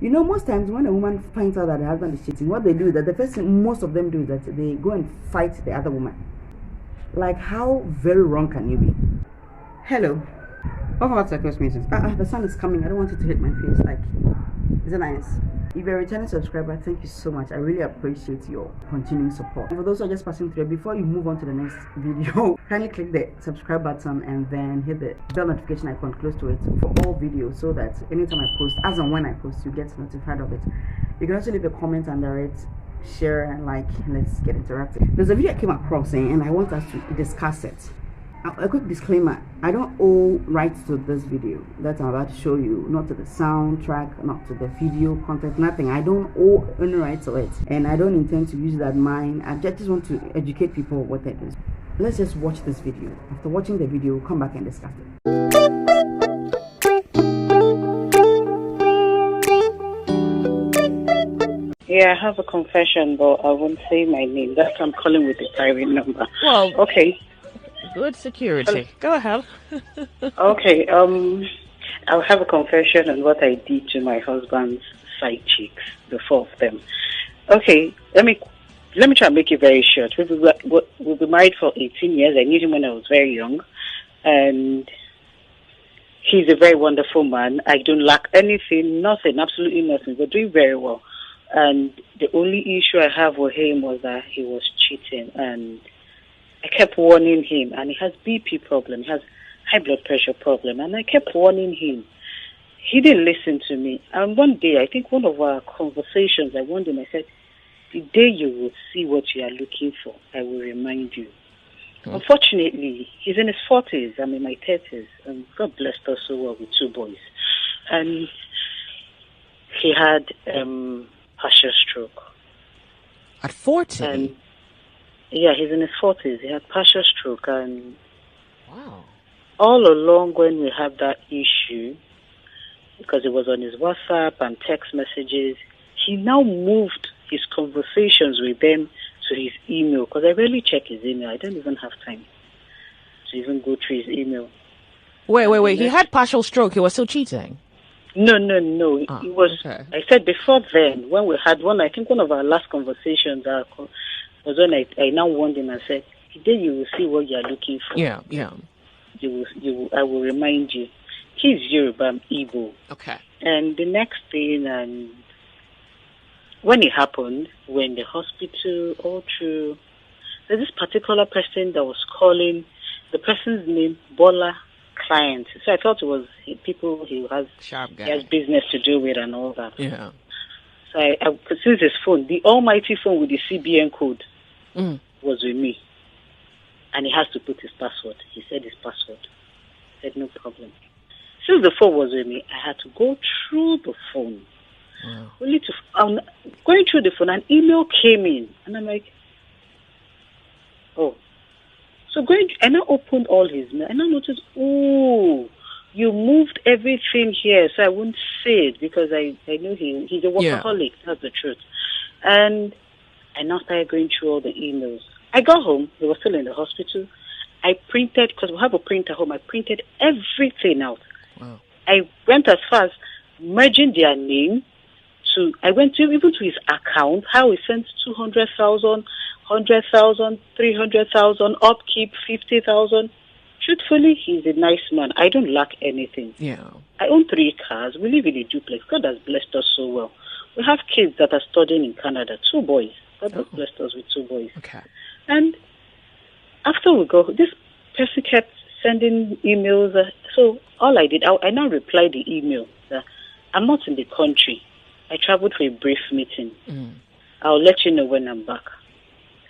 You know, most times when a woman finds out that her husband is cheating, what they do is that the first thing most of them do is that they go and fight the other woman. Like, how very wrong can you be? Hello. Welcome back to Aquarius Music. The sun is coming. I don't want it to hit my face. Like, is it nice? If you're a returning subscriber, thank you so much. I really appreciate your continuing support. For those who are just passing through, before you move on to the next video, kindly click the subscribe button and then hit the bell notification icon close to it for all videos, so that anytime I post, as and when I post, you get notified of it. You can also leave a comment under it, share and like, and let's get interactive. There's a video I came across and I want us to discuss it. A quick disclaimer, I don't owe rights to this video that I'm about to show you, not to the soundtrack, not to the video content, nothing. I don't owe any rights to it, and I don't intend to use that mine. I just want to educate people what it is. Let's just watch this video. After watching the video, we'll come back and discuss it. Yeah, I have a confession, but I won't say my name. That's why I'm calling with the private number. Well, okay. Good security. Go ahead. Okay, I'll have a confession on what I did to my husband's side chicks, the four of them. Okay, let me try and make it very short. We've been married for 18 years. I knew him when I was very young, and he's a very wonderful man. I don't lack anything, nothing, absolutely nothing. We're doing very well. And the only issue I have with him was that he was cheating, and I kept warning him, and he has BP problem, he has high blood pressure problem, and I kept warning him. He didn't listen to me. And one day, I think one of our conversations, I warned him, I said, the day you will see what you are looking for, I will remind you. Unfortunately, he's in his 40s, I'm in my 30s, and God blessed us so well with two boys. And he had partial stroke. At 40? And yeah, he's in his 40s. He had partial stroke, and Wow. all along when we had that issue, because it was on his WhatsApp and text messages, he now moved his conversations with them to his email, because I rarely check his email. I don't even have time to even go through his email. Wait. He had partial stroke. He was still cheating. No. It was. Okay. I said before then, when we had one, I think one of our last conversations was when I now warned him and said, today you will see what you are looking for. Yeah. I will remind you. He's Yoruba, I'm Igbo. Okay. And the next thing, when it happened, we're in the hospital, all through, there's this particular person that was calling, the person's name, Bola Client. So I thought it was people he has, Sharp guy. he has business to do with and all that. Yeah. So I since his phone, the almighty phone with the CBN code was with me. And he has to put his password. He said his password. I said, no problem. Since the phone was with me, I had to go through the phone. Wow. Going through the phone, an email came in. And I'm like, oh. So and I opened all his mail. And I noticed, you moved everything here. So I wouldn't say it because I know he's a workaholic. Yeah. That's the truth. And I now started going through all the emails. I got home. They were still in the hospital. I printed, because we have a printer home, I printed everything out. Wow. I went as far as merging their name to, I went to even to his account, how he sent 200,000, 100,000, 300,000, upkeep 50,000. Truthfully, he's a nice man. I don't lack anything. Yeah. I own 3 cars. We live in a duplex. God has blessed us so well. We have kids that are studying in Canada, 2 boys. God has blessed us with 2 boys. Okay. And after we go, this person kept sending emails. So all I did, I now replied the email that I'm not in the country. I traveled for a brief meeting. I'll let you know when I'm back.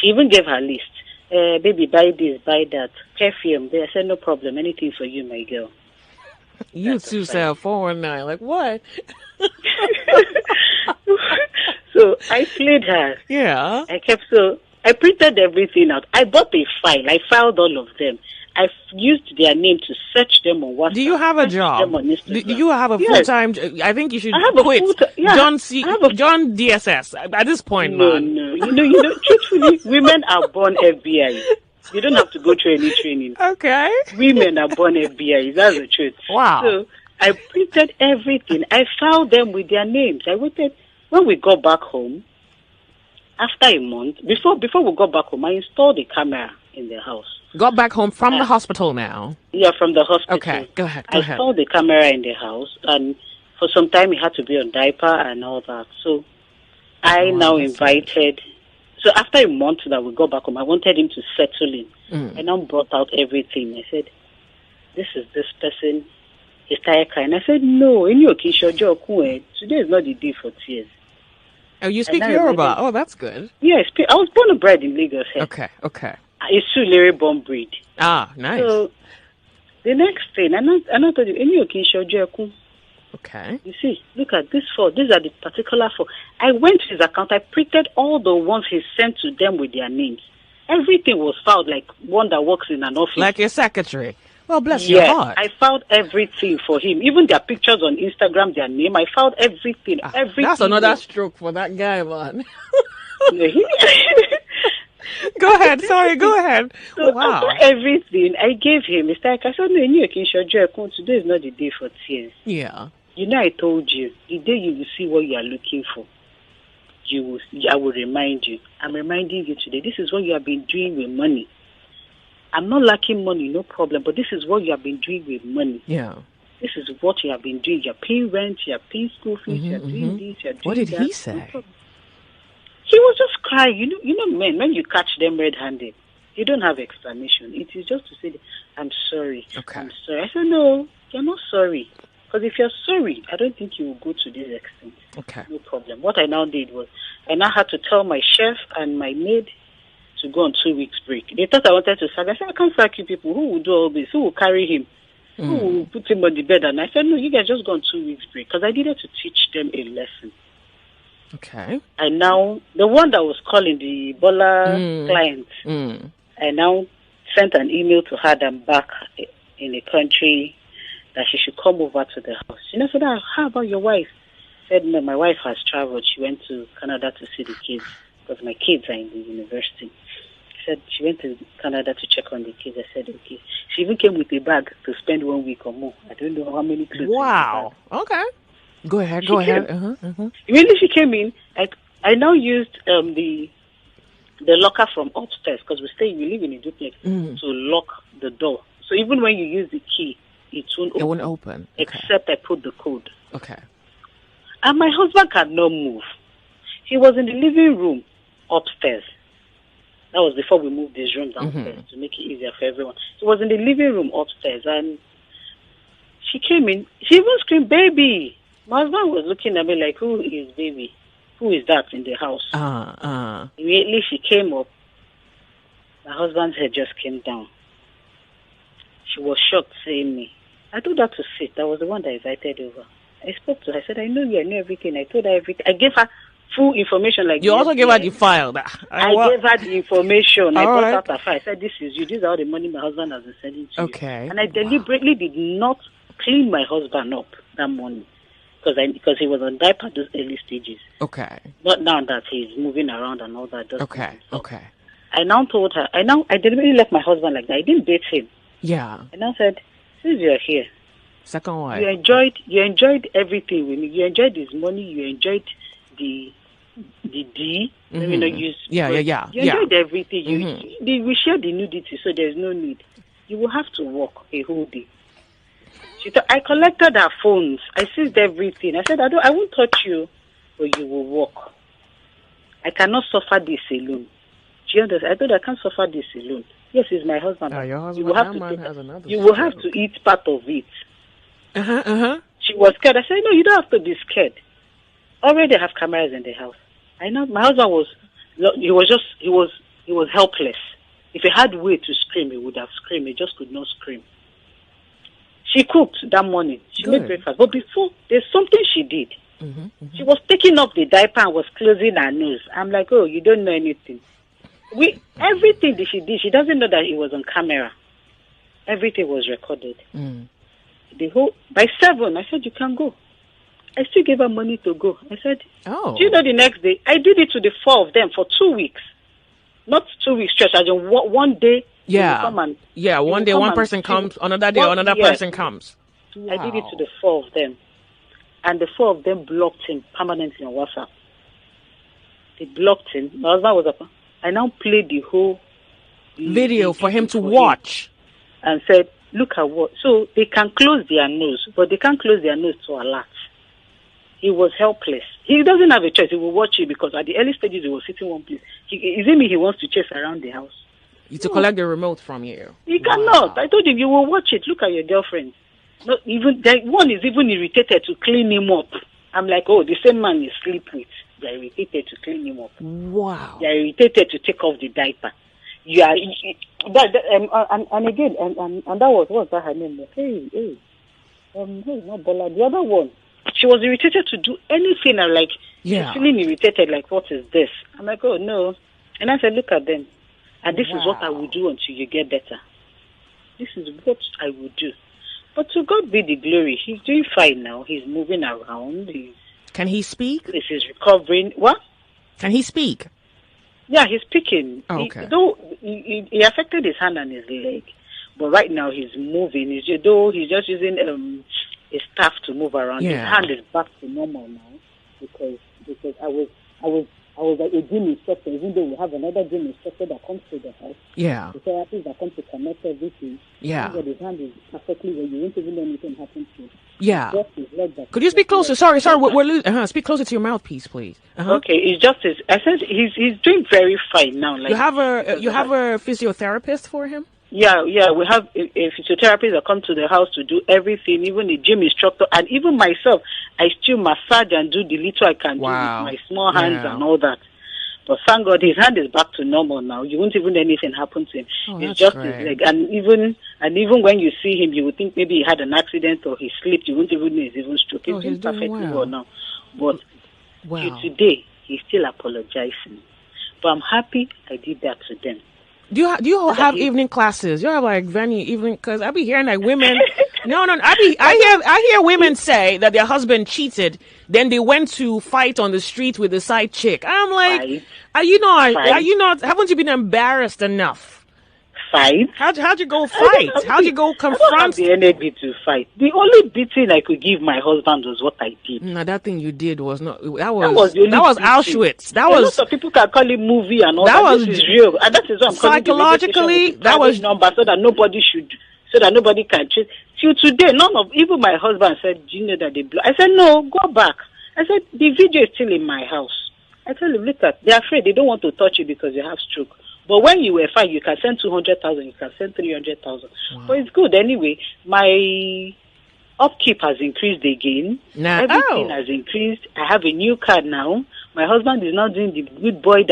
She even gave her list. Baby, buy this, buy that. Perfume. I said, no problem. Anything for you, my girl. You two sell 419. Like, what? So I played her. Yeah. I printed everything out. I bought a file. I filed all of them. I used their name to search them on WhatsApp. Do you have a job? Do you have a full-time? I think you should quit. John DSS at this point, man. No. You know, truthfully, women are born FBI. You don't have to go through any training. Okay. Women are born FBI. That's the truth. Wow. So I printed everything. I filed them with their names. I waited. When we got back home, after a month, before we got back home, I installed a camera in the house. Got back home from the hospital now? Yeah, from the hospital. Okay, go ahead. I installed the camera in the house, and for some time he had to be on diaper and all that. So I now invited... So after a month that we got back home, I wanted him to settle in. I now brought out everything. I said, this is this person. He started crying. I said, no, today is not the day for tears. Oh, you speak Yoruba? Oh, that's good. Yeah, I was born and bred in Lagos. Okay. It's Sulere born breed. Ah, nice. So the next thing, I told him, okay. You see, look at this four. These are the particular four. I went to his account. I printed all the ones he sent to them with their names. Everything was filed like one that works in an office. Like your secretary. Well, bless your heart. I filed everything for him. Even their pictures on Instagram, their name. I filed everything. Everything. That's another stroke for that guy, man. Go ahead. Sorry, go ahead. So wow. Everything I gave him. It's like I said, no, today is not the day for tears. Yeah. I told you, the day you will see what you are looking for, I will remind you. I'm reminding you today. This is what you have been doing with money. I'm not lacking money, no problem, but this is what you have been doing with money. Yeah. This is what you have been doing. You're paying rent, you're paying school fees, you're doing this, you're doing that. What did he say? No, he was just crying. You know, men, when you catch them red-handed, you don't have explanation. It is just to say, I'm sorry. Okay. I'm sorry. I said, no, you're not sorry. Because if you're sorry, I don't think you will go to this extent. Okay. No problem. What I now did was, I now had to tell my chef and my maid to go on 2 weeks break. They thought I wanted to sack. I said, I can't sack you people. Who will do all this? Who will carry him? Who will put him on the bed? And I said, no, you guys just go on 2 weeks break. Because I needed to teach them a lesson. Okay. And now, the one that was calling the Bola client, I now sent an email to her that I'm back in the country, that she should come over to the house. She said, how about your wife? I said, no, my wife has traveled. She went to Canada to see the kids, because my kids are in the university. Said she went to Canada to check on the kids. I said, okay. She even came with a bag to spend 1 week or more. I don't know how many clothes. Wow. Okay. Go ahead. Immediately she came in, I now used the locker from upstairs, because we live in a duplex, to lock the door. So even when you use the key, it won't open. Except I put the code. Okay. And my husband cannot move. He was in the living room upstairs. That was before we moved this room downstairs to make it easier for everyone. He was in the living room upstairs, and she came in. She even screamed, baby. My husband was looking at me like, who is baby? Who is that in the house? Immediately she came up. My husband's head just came down. She was shocked, saying me. I told her to sit. I was the one that invited over. I spoke to her. I said, I know you. I know everything. I told her everything. I gave her full information. Like you also gave her the file. I gave her the information. I brought out her file. I said, this is you. These are all the money my husband has been sending to you. And I deliberately did not clean my husband up that morning. Because he was on diaper at those early stages. Okay. Not now that he's moving around and all that. Okay. I now told her, I deliberately left my husband like that. I didn't date him. Yeah. And I said, since you're here, second wife, you enjoyed everything with me. You enjoyed his money. You enjoyed the D. Let me not use. Yeah. You enjoyed everything. We shared the nudity, so there's no need. You will have to work a whole day. I collected her phones. I seized everything. I said, I won't touch you, but you will work. I cannot suffer this alone. Do you understand? I thought I can't suffer this alone. Yes, he's my husband. Your husband, you will have to eat part of it. She was scared. I said, no, you don't have to be scared. Already have cameras in the house. I know my husband he was helpless. If he had way to scream, he would have screamed. He just could not scream. She cooked that morning. She made breakfast. But before, there's something she did. She was taking up the diaper and was closing her nose. I'm like, oh, you don't know anything. Everything that she did, she doesn't know that it was on camera. Everything was recorded. By 7, I said, you can go. I still gave her money to go. I said, do you know the next day? I did it to the 4 of them for 2 weeks. Not 2 weeks stretch, as in one day. One day one person comes, another day another person comes. Wow. I did it to the 4 of them. And the 4 of them blocked him permanently on WhatsApp. They blocked him. My husband was up. I now played the whole video for him to watch. And said, look at what. So they can close their nose, but they can't close their nose to alert. He was helpless. He doesn't have a choice. He will watch it because at the early stages he was sitting one place. Is it me he wants to chase around the house? To collect the remote from you. He cannot. I told him, you will watch it. Look at your girlfriend. Not even one is even irritated to clean him up. I'm like, oh, the same man you sleep with. They're irritated to clean him up. Wow. They're irritated to take off the diaper. You are and again and that was what's that her name? Hey, not Bola. The other one. She was irritated to do anything. I'm like, she's feeling irritated. Like, what is this? I'm like, oh no. And I said, look at them. And this is what I will do until you get better. This is what I will do. But to God be the glory. He's doing fine now. He's moving around. Can he speak? He's recovering. What? Can he speak? Yeah, he's speaking. Oh, okay. He affected his hand and his leg. But right now he's moving. He's just using a staff to move around. Yeah. His hand is back to normal now because I was like a gym instructor, even though we have another gym instructor that comes to the house. Yeah. The therapist that comes to connect everything. Yeah. His hand is perfectly where you won't even know anything happens to him. Yeah. Could you speak closer? Sorry, we're speak closer to your mouthpiece, please. Okay, it's just I said he's doing very fine now. Like, you have a physiotherapist for him? Yeah, we have a physiotherapist that comes to the house to do everything, even the gym instructor, and even myself. I still massage and do the little I can do with my small hands and all that. But thank God his hand is back to normal now. You won't even anything happen to him. It's just his leg. And even when you see him, you would think maybe he had an accident or he slipped. You won't even know he's even stroking. He's perfectly well now. But till today, he's still apologizing. But I'm happy I did that to them. Do you have evening classes? You have like venue evening? Because I be hearing like women. No. I hear women say that their husband cheated. Then they went to fight on the street with the side chick. I'm like, are you not? Haven't you been embarrassed enough? Fight? How'd you go fight? How'd you go confront? I don't have the energy to fight. The only beating I could give my husband was what I did. No, that thing you did was not. That was Auschwitz. That was. Lots of people can call it movie and all that. This is real, and that is what I'm psychologically. That was number so that nobody can cheat. Till today, even my husband said, "Do you know that they blow?" I said, "No, go back." I said, "The video is still in my house." I tell him, "Look they're afraid. They don't want to touch you because you have stroke." But when you were fine, you can send 200,000, you can send 300,000. Wow. But it's good anyway. My upkeep has increased again. Everything has increased. I have a new car now. My husband is now doing the good boy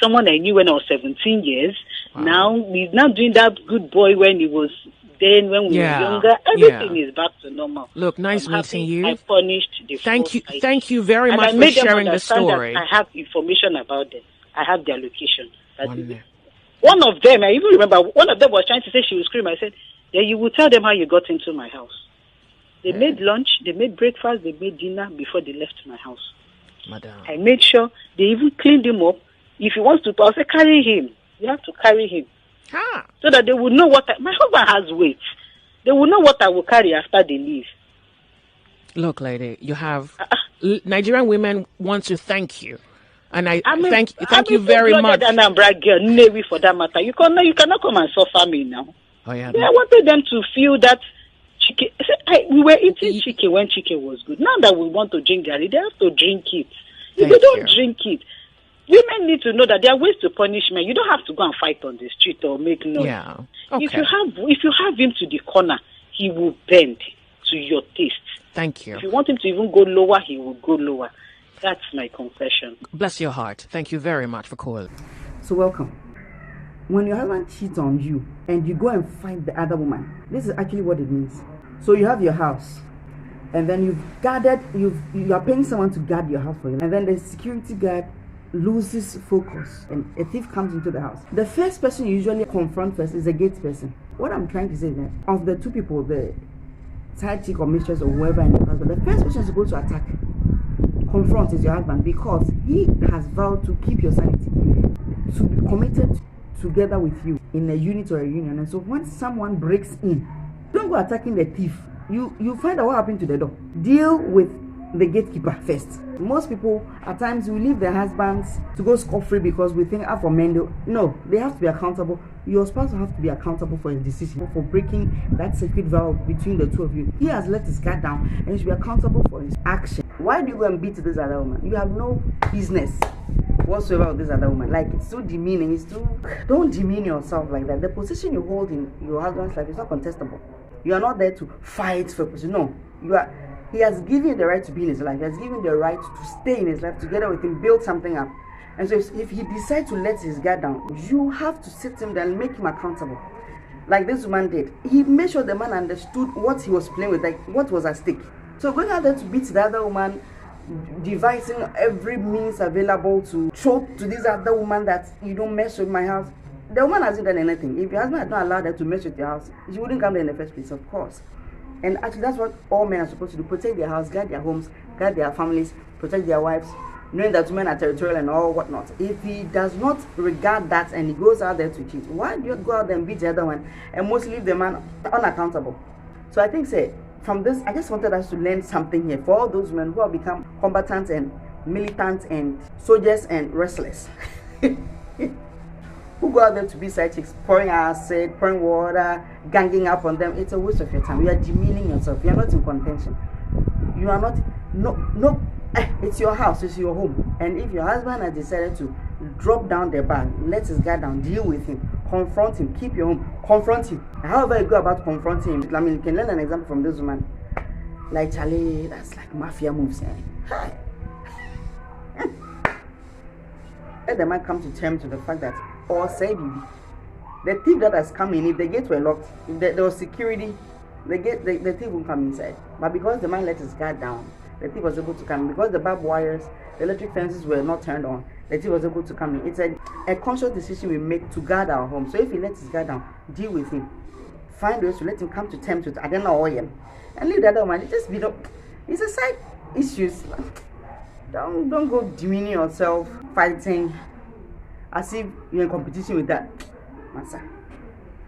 someone I knew when I was 17 years. Wow. Now he's not doing that good boy when we were younger. Everything is back to normal. Look, nice meeting you. I punished the Thank you very much for sharing the story. I have information about them. I have their location. One of them, I even remember, one of them was trying to say she would scream. I said, yeah, you will tell them how you got into my house. They made lunch, they made breakfast, they made dinner before they left my house. Madam. I made sure they even cleaned him up. If he wants to, I'll say, carry him. You have to carry him. So that they will know my husband has weight. They will know what I will carry after they leave. Look, lady, you have Nigerian women want to thank you. And thank you very much. And I'm girl, Navy for that matter. You cannot come and suffer me now. Oh yeah. I wanted them to feel that chicken. We were eating chicken when chicken was good. Now that we want to drink garri, they have to drink it. If they don't drink it, women need to know that there are ways to punish men. You don't have to go and fight on the street or make noise. Yeah. Okay. If you have him to the corner, he will bend to your taste. Thank you. If you want him to even go lower, he will go lower. That's my confession. Bless your heart. Thank you very much for calling. So welcome. When your husband cheats on you and you go and find the other woman, this is actually what it means. So you have your house, and then you are paying someone to guard your house for you, and then the security guard loses focus and a thief comes into the house. The first person you usually confront first is a gate person. What I'm trying to say is that of the two people, the side chick or mistress or whoever in the house, the first person supposed to attack, confront is your husband, because he has vowed to keep your sanity, to be committed together with you in a unit or a union. And so when someone breaks in, don't go attacking the thief you find out what happened to the door. Deal with the gatekeeper first. Most people at times will leave their husbands to go scot-free because we think for men. No, they have to be accountable. Your spouse will have to be accountable for his decision, for breaking that sacred vow between the two of you. He has let his guard down and he should be accountable for his action. Why do you go and beat this other woman? You have no business whatsoever with this other woman. Like, it's too demeaning. Don't demean yourself like that. The position you hold in your husband's life is not contestable. You are not there to fight for a position. No, he has given you the right to be in his life. He has given you the right to stay in his life together with him, build something up. And so if he decides to let his guard down, you have to sit him down and make him accountable. Like this woman did. He made sure the man understood what he was playing with, like what was at stake. So going out there to beat the other woman, devising every means available to show to this other woman that you don't mess with my house. The woman hasn't done anything. If your husband had not allowed her to mess with your house, she wouldn't come there in the first place, of course. And actually, that's what all men are supposed to do: protect their house, guard their homes, guard their families, protect their wives, knowing that women are territorial and all whatnot. If he does not regard that and he goes out there to cheat, why do you go out there and beat the other one and mostly leave the man unaccountable? So I think, from this, I just wanted us to learn something here for all those men who have become combatants and militants and soldiers and restless. Who go out there to be side chicks, pouring acid, pouring water, ganging up on them. It's a waste of your time. You are demeaning yourself. You are not in contention. You are not, no, it's your house, it's your home. And if your husband has decided to drop down the bar, let his guard down, deal with him, confront him, keep your home, confront him. However you go about confronting him, I mean, you can learn an example from this woman. Like, Charlie, that's like mafia moves. Hi. Let the man come to terms with the fact that, or say, the thief that has come in, if the gates were locked, if there was security, the thief won't come inside. But because the man let his guard down, the thief was able to come in. Because the barbed wires, the electric fences were not turned on, the thief was able to come in. It's a conscious decision we make to guard our home. So if he lets his guard down, deal with him. Find ways to let him come to terms with, I don't know, and leave the other one. It's a side issues. Don't go demeaning yourself, fighting as if you're in competition with that. Massa.